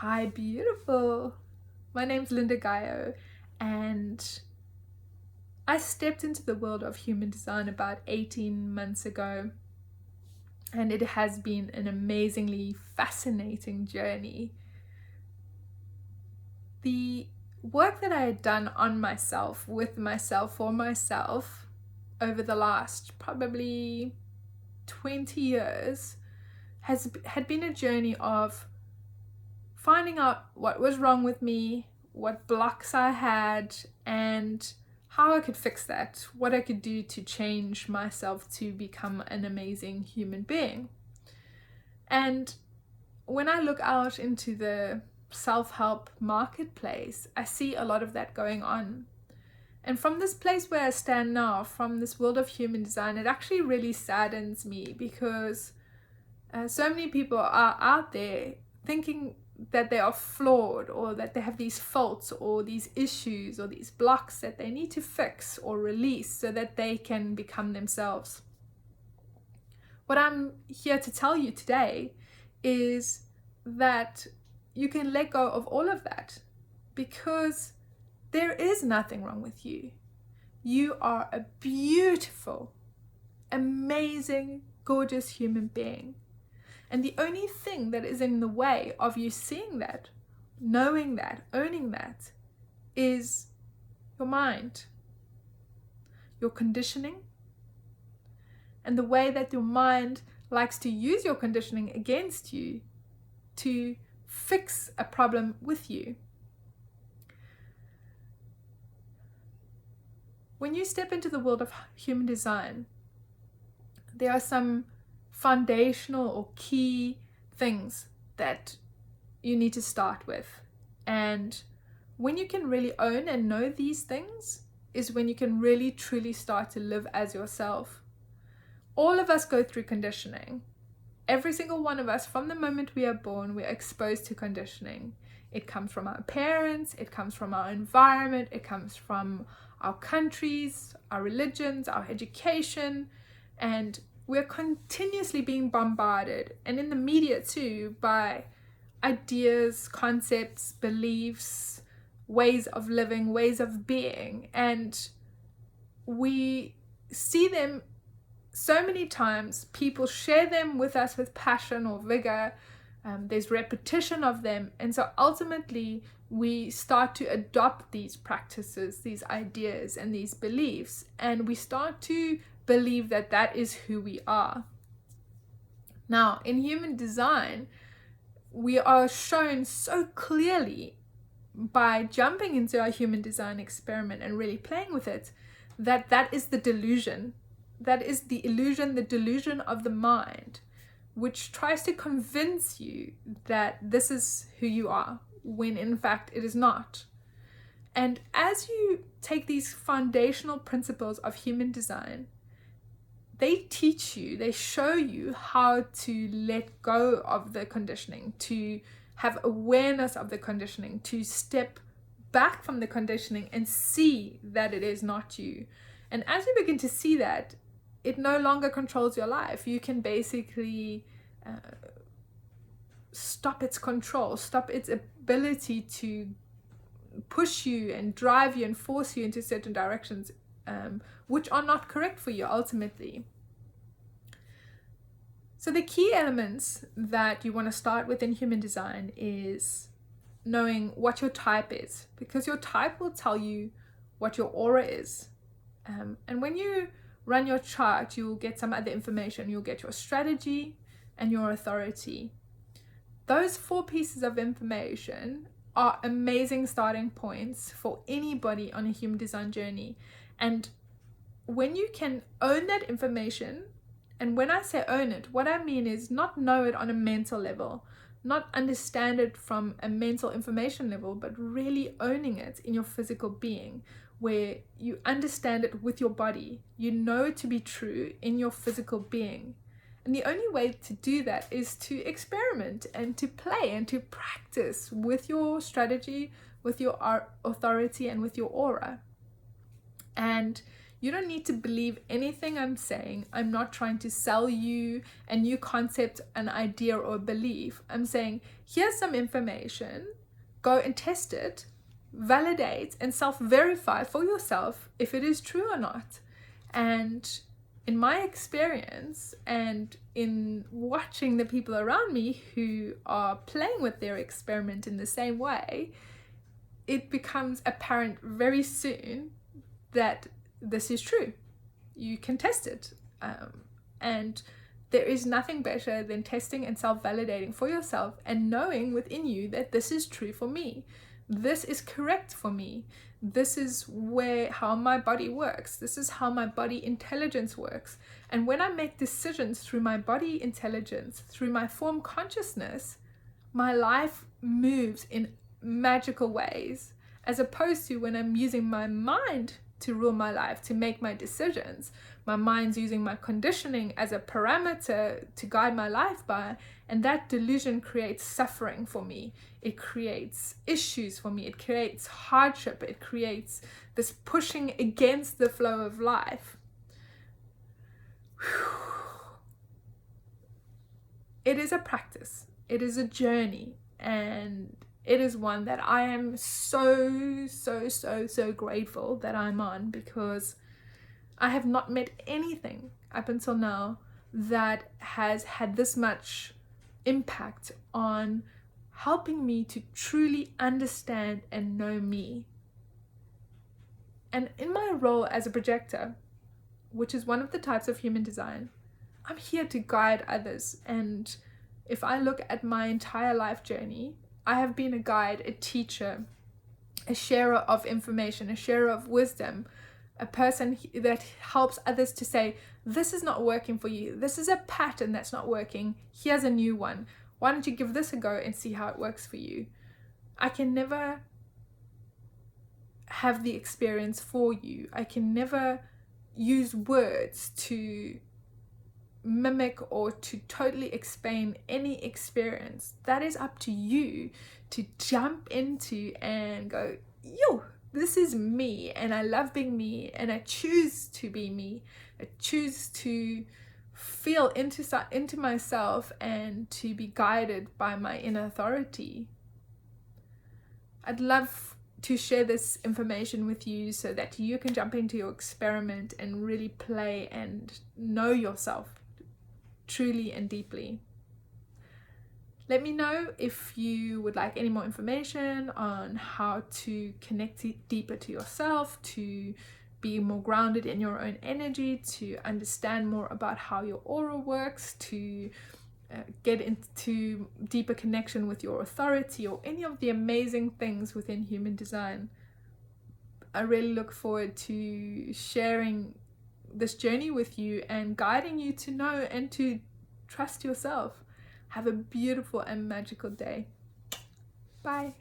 Hi, beautiful. My name's Lynda Gaiao, and I stepped into the world of human design about 18 months ago, and it has been an amazingly fascinating journey. The work that I had done on myself, with myself, for myself, over the last probably 20 years had been a journey of finding out what was wrong with me, what blocks I had, and how I could fix that, what I could do to change myself to become an amazing human being. And when I look out into the self-help marketplace, I see a lot of that going on. And from this place where I stand now, from this world of human design, it actually really saddens me because so many people are out there thinking that they are flawed, or that they have these faults or these issues or these blocks that they need to fix or release so that they can become themselves. What I'm here to tell you today is that you can let go of all of that, because there is nothing wrong with you. You are a beautiful, amazing, gorgeous human being. And the only thing that is in the way of you seeing that, knowing that, owning that, is your mind, your conditioning, and the way that your mind likes to use your conditioning against you to fix a problem with you. When you step into the world of human design, there are some foundational or key things that you need to start with. And when you can really own and know these things is when you can really truly start to live as yourself. All of us go through conditioning. Every single one of us, from the moment we are born, we're exposed to conditioning. It comes from our parents, it comes from our environment, it comes from our countries, our religions, our education, and we're continuously being bombarded, and in the media too, by ideas, concepts, beliefs, ways of living, ways of being, and we see them so many times. People share them with us with passion or vigor. There's repetition of them, and so ultimately we start to adopt these practices, these ideas, and these beliefs, and we start to believe that that is who we are. Now, in human design, we are shown so clearly by jumping into our human design experiment and really playing with it, that that is the delusion. That is the illusion, the delusion of the mind, which tries to convince you that this is who you are, when in fact it is not. And as you take these foundational principles of human design, they teach you, they show you how to let go of the conditioning, to have awareness of the conditioning, to step back from the conditioning and see that it is not you. And as you begin to see that, it no longer controls your life. You can basically stop its control, stop its ability to push you and drive you and force you into certain directions, which are not correct for you ultimately. So the key elements that you want to start with in human design is knowing what your type is, because your type will tell you what your aura is. And when you run your chart, you'll get some other information. You'll get your strategy and your authority. Those 4 pieces of information are amazing starting points for anybody on a human design journey. And when you can own that information, and when I say own it, what I mean is not know it on a mental level, not understand it from a mental information level, but really owning it in your physical being, where you understand it with your body. You know it to be true in your physical being. And the only way to do that is to experiment and to play and to practice with your strategy, with your authority, and with your aura. And You don't need to believe anything I'm saying. I'm not trying to sell you a new concept, an idea, or a belief. I'm saying, here's some information. Go and test it, validate, and self-verify for yourself if it is true or not. And in my experience, and in watching the people around me who are playing with their experiment in the same way, it becomes apparent very soon that this is true. You can test it. And there is nothing better than testing and self-validating for yourself and knowing within you that this is true for me. This is correct for me. This is how my body works. This is how my body intelligence works. And when I make decisions through my body intelligence, through my form consciousness, my life moves in magical ways, as opposed to when I'm using my mind to rule my life, to make my decisions. My mind's using my conditioning as a parameter to guide my life by, and that delusion creates suffering for me. It creates issues for me. It creates hardship. It creates this pushing against the flow of life. It is a practice. It is a journey, and it is one that I am so grateful that I'm on, because I have not met anything up until now that has had this much impact on helping me to truly understand and know me. And in my role as a projector, which is one of the types of human design, I'm here to guide others. And if I look at my entire life journey, I have been a guide, a teacher, a sharer of information, a sharer of wisdom, a person that helps others to say, this is not working for you. This is a pattern that's not working. Here's a new one. Why don't you give this a go and see how it works for you? I can never have the experience for you. I can never use words to mimic or to totally explain any experience. That is up to you to jump into and go, yo, this is me, and I love being me, and I choose to be me. I choose to feel into myself and to be guided by my inner authority. I'd love to share this information with you so that you can jump into your experiment and really play and know yourself truly and deeply. Let me know if you would like any more information on how to connect deeper to yourself, to be more grounded in your own energy, to understand more about how your aura works, to get into deeper connection with your authority, or any of the amazing things within human design. I really look forward to sharing this journey with you and guiding you to know and to trust yourself. Have a beautiful and magical day. Bye.